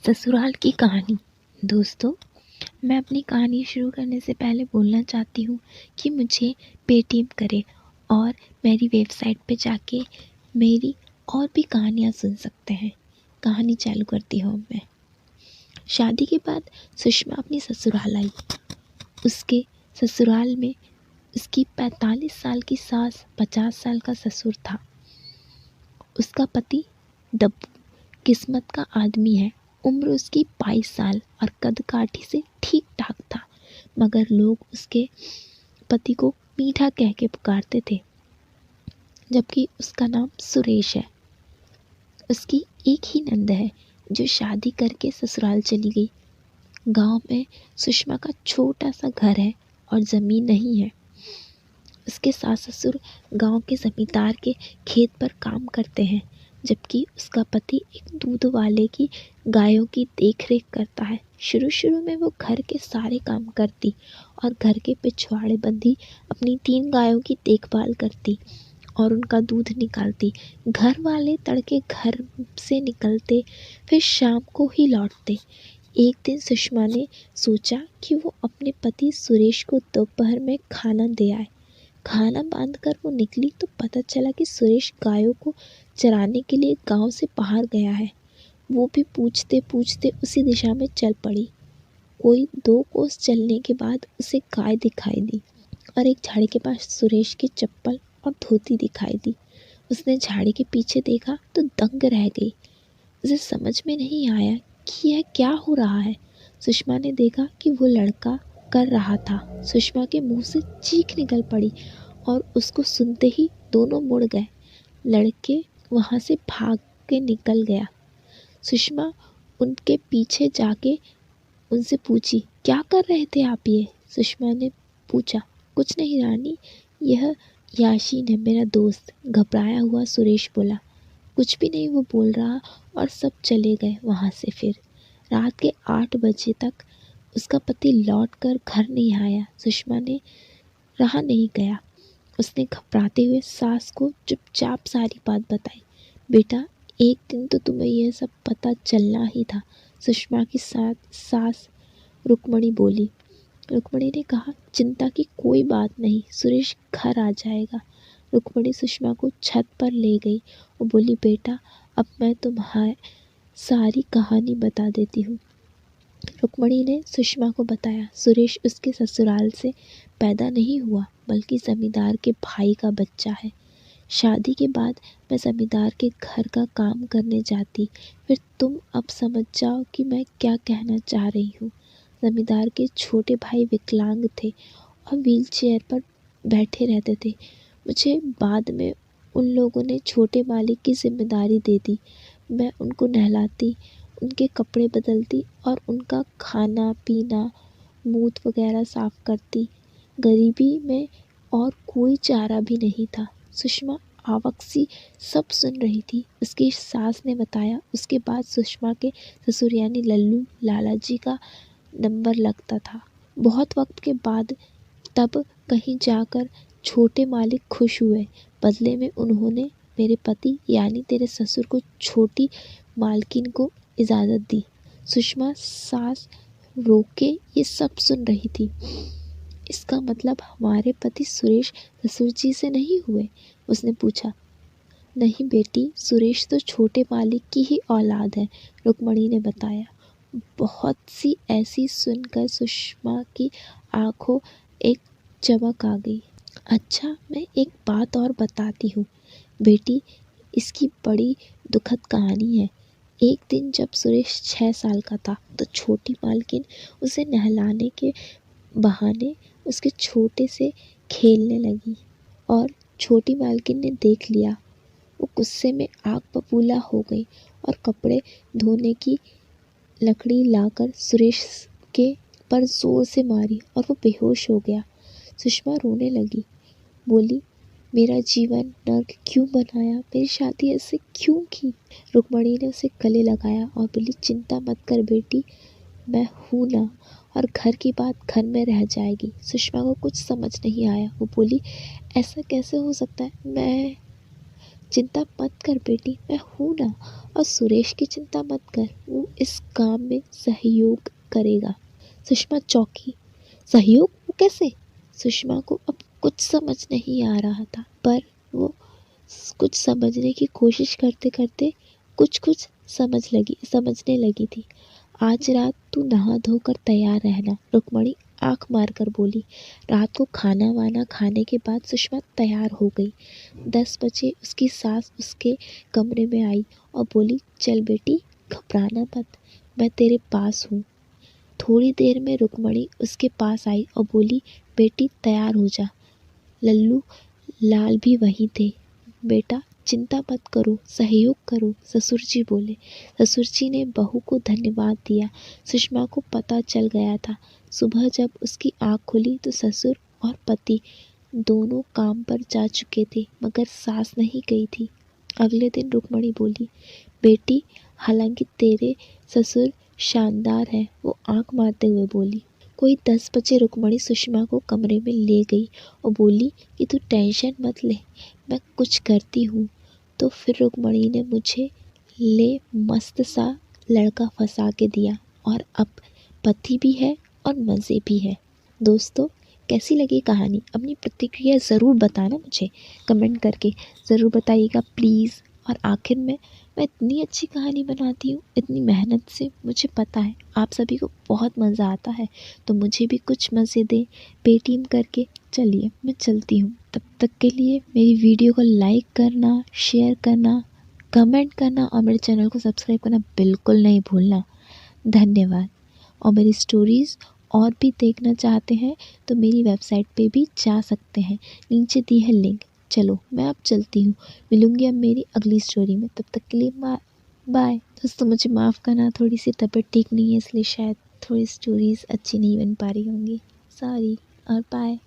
ससुराल की कहानी। दोस्तों, मैं अपनी कहानी शुरू करने से पहले बोलना चाहती हूँ कि मुझे पेटीएम करें और मेरी वेबसाइट पे जाके मेरी और भी कहानियाँ सुन सकते हैं। कहानी चालू करती हूँ मैं। शादी के बाद सुषमा अपनी ससुराल आई। उसके ससुराल में उसकी 45 साल की सास, 50 साल का ससुर था। उसका पति डब्बू किस्मत का आदमी है। उम्र उसकी 22 साल और कद काठी से ठीक ठाक था, मगर लोग उसके पति को मीठा कह के पुकारते थे, जबकि उसका नाम सुरेश है। उसकी एक ही नंद है जो शादी करके ससुराल चली गई। गांव में सुषमा का छोटा सा घर है और ज़मीन नहीं है। उसके सास ससुर गांव के जमींदार के खेत पर काम करते हैं, जबकि उसका पति एक दूध वाले की गायों की देखरेख करता है। शुरू शुरू में वो घर के सारे काम करती और घर के पिछवाड़े बंधी अपनी 3 गायों की देखभाल करती और उनका दूध निकालती। घर वाले तड़के घर से निकलते, फिर शाम को ही लौटते। एक दिन सुषमा ने सोचा कि वो अपने पति सुरेश को दोपहर में खाना दे आए। खाना बांधकर वो निकली तो पता चला कि सुरेश गायों को चराने के लिए गांव से बाहर गया है। वो भी पूछते पूछते उसी दिशा में चल पड़ी। कोई 2 कोस चलने के बाद उसे गाय दिखाई दी और एक झाड़ी के पास सुरेश की चप्पल और धोती दिखाई दी। उसने झाड़ी के पीछे देखा तो दंग रह गई। उसे समझ में नहीं आया कि यह क्या हो रहा है। सुषमा ने देखा कि वो लड़का कर रहा था। सुषमा के मुंह से चीख निकल पड़ी और उसको सुनते ही दोनों मुड़ गए। लड़के वहाँ से भाग के निकल गया। सुषमा उनके पीछे जाके उनसे पूछी, क्या कर रहे थे आप ये? सुषमा ने पूछा, कुछ नहीं रानी, यह याशीन है मेरा दोस्त। घबराया हुआ सुरेश बोला। कुछ भी नहीं, वो बोल रहा और सब चले गए वहाँ से। फिर रात के 8 बजे तक उसका पति लौट कर घर नहीं आया। सुषमा ने रहा नहीं गया। उसने घबराते हुए सास को चुपचाप सारी बात बताई। बेटा, एक दिन तो तुम्हें यह सब पता चलना ही था, सुषमा की सास रुक्मणी बोली। रुक्मणी ने कहा, चिंता की कोई बात नहीं, सुरेश घर आ जाएगा। रुक्मणी सुषमा को छत पर ले गई और बोली, बेटा अब मैं तुम्हें सारी कहानी बता देती हूँ। रुक्मणी ने सुषमा को बताया, सुरेश उसके ससुराल से पैदा नहीं हुआ, बल्कि जमींदार के भाई का बच्चा है। शादी के बाद मैं जमींदार के घर का काम करने जाती। फिर तुम अब समझ जाओ कि मैं क्या कहना चाह रही हूँ। जमींदार के छोटे भाई विकलांग थे और व्हीलचेयर पर बैठे रहते थे। मुझे बाद में उन लोगों ने छोटे मालिक की जिम्मेदारी दे दी। मैं उनको नहलाती, उनके कपड़े बदलती और उनका खाना पीना, मूत वगैरह साफ़ करती। गरीबी में और कोई चारा भी नहीं था। सुषमा आवक सी सब सुन रही थी। उसकी सास ने बताया, उसके बाद सुषमा के ससुर यानी लल्लू लाला जी का नंबर लगता था। बहुत वक्त के बाद तब कहीं जाकर छोटे मालिक खुश हुए। बदले में उन्होंने मेरे पति यानी तेरे ससुर को छोटी मालकिन को इजाज़त दी। सुषमा सास रोके ये सब सुन रही थी। इसका मतलब हमारे पति सुरेश ससुर जी से नहीं हुए? उसने पूछा। नहीं बेटी, सुरेश तो छोटे मालिक की ही औलाद है, रुक्मणी ने बताया। बहुत सी ऐसी सुनकर सुषमा की आंखों एक चमक आ गई। अच्छा, मैं एक बात और बताती हूँ बेटी, इसकी बड़ी दुखद कहानी है। एक दिन जब सुरेश 6 साल का था तो छोटी मालकिन उसे नहलाने के बहाने उसके छोटे से खेलने लगी और छोटी मालकिन ने देख लिया। वो गुस्से में आग बबूला हो गई और कपड़े धोने की लकड़ी लाकर सुरेश के पर जोर से मारी और वो बेहोश हो गया। सुषमा रोने लगी, बोली, मेरा जीवन नर्क क्यों बनाया, मेरी शादी ऐसे क्यों की? रुक्मणी ने उसे गले लगाया और बोली, चिंता मत कर बेटी, मैं हूँ ना, और घर की बात घर में रह जाएगी। सुषमा को कुछ समझ नहीं आया। वो बोली, ऐसा कैसे हो सकता है? चिंता मत कर बेटी, मैं हूँ ना। और सुरेश की चिंता मत कर, वो इस काम में सहयोग करेगा। सुषमा चौंकी। सहयोग? वो कैसे? सुषमा को अब कुछ समझ नहीं आ रहा था, पर वो कुछ समझने की कोशिश करते करते कुछ कुछ समझने लगी थी। आज रात तू नहा धोकर तैयार रहना, रुक्मणी आंख मारकर बोली। रात को खाना वाना खाने के बाद सुषमा तैयार हो गई। 10 बजे उसकी सास उसके कमरे में आई और बोली, चल बेटी, घबराना मत, मैं तेरे पास हूँ। थोड़ी देर में रुक्मणी उसके पास आई और बोली, बेटी तैयार हो जा। लल्लू लाल भी वहीं थे। बेटा चिंता मत करो, सहयोग करो, ससुर जी बोले। ससुर जी ने बहू को धन्यवाद दिया। सुषमा को पता चल गया था। सुबह जब उसकी आँख खुली तो ससुर और पति दोनों काम पर जा चुके थे, मगर सास नहीं गई थी। अगले दिन रुक्मणी बोली, बेटी हालांकि तेरे ससुर शानदार हैं, वो आंख मारते हुए बोली। कोई 10 बजे रुक्मणी सुषमा को कमरे में ले गई और बोली कि तू टेंशन मत ले, मैं कुछ करती हूँ। तो फिर रुक्मणी ने मुझे ले मस्त सा लड़का फंसा के दिया और अब पति भी है और मज़े भी है। दोस्तों कैसी लगी कहानी? अपनी प्रतिक्रिया ज़रूर बताना मुझे कमेंट करके, ज़रूर बताइएगा प्लीज़। और आखिर में मैं इतनी अच्छी कहानी बनाती हूँ इतनी मेहनत से, मुझे पता है आप सभी को बहुत मज़ा आता है, तो मुझे भी कुछ मज़े दें पेटीएम करके। चलिए मैं चलती हूँ, तब तक के लिए मेरी वीडियो को लाइक करना, शेयर करना, कमेंट करना और मेरे चैनल को सब्सक्राइब करना बिल्कुल नहीं भूलना। धन्यवाद। और मेरी स्टोरीज़ और भी देखना चाहते हैं तो मेरी वेबसाइट पे भी जा सकते हैं, नीचे दी है लिंक। चलो मैं अब चलती हूँ, मिलूँगी अब मेरी अगली स्टोरी में, तब तक के लिए बाय। दोस्तों मुझे माफ़ करना, थोड़ी सी तबीयत ठीक नहीं है इसलिए शायद थोड़ी स्टोरीज़ अच्छी नहीं बन पा रही होंगी, सॉरी और बाय।